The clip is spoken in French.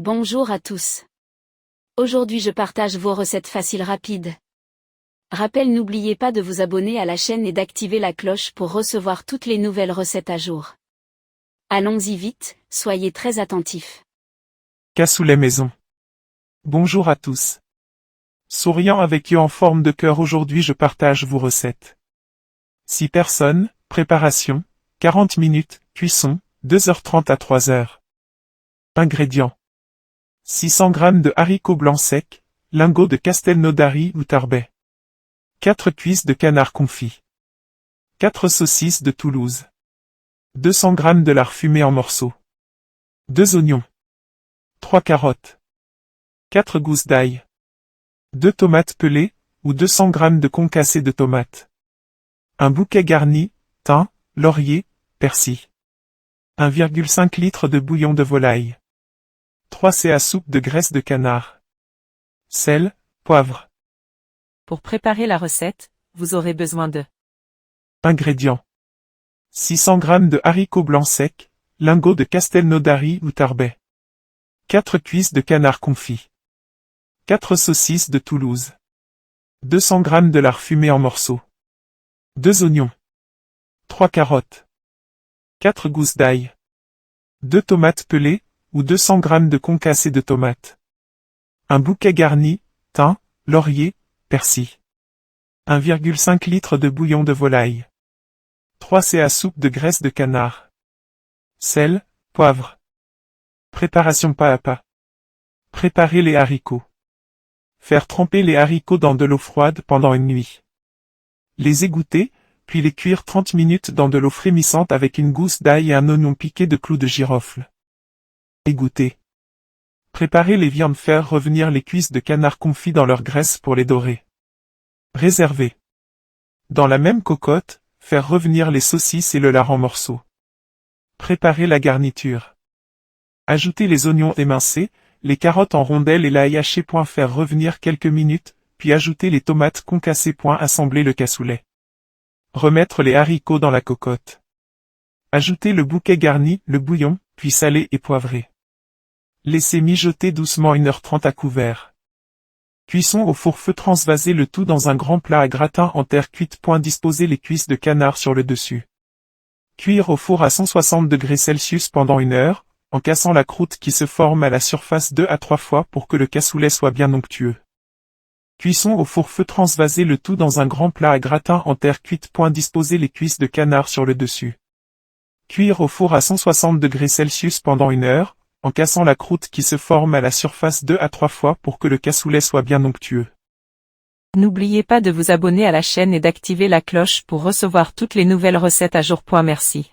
Bonjour à tous. Aujourd'hui je partage vos recettes faciles rapides. Rappel, n'oubliez pas de vous abonner à la chaîne et d'activer la cloche pour recevoir toutes les nouvelles recettes à jour. Allons-y vite, soyez très attentifs. Cassoulet maison. Bonjour à tous. Souriant avec yeux en forme de cœur, aujourd'hui je partage vos recettes. 6 personnes, préparation, 40 minutes, cuisson, 2h30 à 3h. Ingrédients. 600 g de haricots blancs secs, lingots de castelnaudary ou tarbais. 4 cuisses de canard confit. 4 saucisses de Toulouse. 200 g de lard fumé en morceaux. 2 oignons. 3 carottes. 4 gousses d'ail. 2 tomates pelées, ou 200 g de concassé de tomates. Un bouquet garni, thym, laurier, persil. 1,5 litre de bouillon de volaille. 3 c à soupe de graisse de canard. Sel, poivre. Pour préparer la recette, vous aurez besoin de Ingrédients. 600 g de haricots blancs secs, lingots de castelnaudary ou tarbais. 4 cuisses de canard confit. 4 saucisses de Toulouse. 200 g de lard fumé en morceaux. 2 oignons. 3 carottes. 4 gousses d'ail. 2 tomates pelées, ou 200 g de concassé de tomates. Un bouquet garni, thym, laurier, persil. 1,5 litre de bouillon de volaille. 3 c à soupe de graisse de canard. Sel, poivre. Préparation pas à pas. Préparer les haricots. Faire tremper les haricots dans de l'eau froide pendant une nuit. Les égoutter, puis les cuire 30 minutes dans de l'eau frémissante avec une gousse d'ail et un oignon piqué de clous de girofle. Égoutter. Préparer les viandes, faire revenir les cuisses de canard confit dans leur graisse pour les dorer. Réserver. Dans la même cocotte, faire revenir les saucisses et le lard en morceaux. Préparer la garniture. Ajouter les oignons émincés, les carottes en rondelles et l'ail haché. Faire revenir quelques minutes, puis ajouter les tomates concassées. Assembler le cassoulet. Remettre les haricots dans la cocotte. Ajouter le bouquet garni, le bouillon, puis saler et poivrer. Laissez mijoter doucement 1h30 à couvert. Cuisson au four-feu, transvaser le tout dans un grand plat à gratin en terre cuite. Disposer les cuisses de canard sur le dessus. Cuire au four à 160 degrés Celsius pendant 1 heure, en cassant la croûte qui se forme à la surface 2 à 3 fois pour que le cassoulet soit bien onctueux. Cuisson au four-feu, transvaser le tout dans un grand plat à gratin en terre cuite. Disposer les cuisses de canard sur le dessus. Cuire au four à 160 degrés Celsius pendant 1 heure, en cassant la croûte qui se forme à la surface 2 à 3 fois pour que le cassoulet soit bien onctueux. N'oubliez pas de vous abonner à la chaîne et d'activer la cloche pour recevoir toutes les nouvelles recettes à jour. Merci.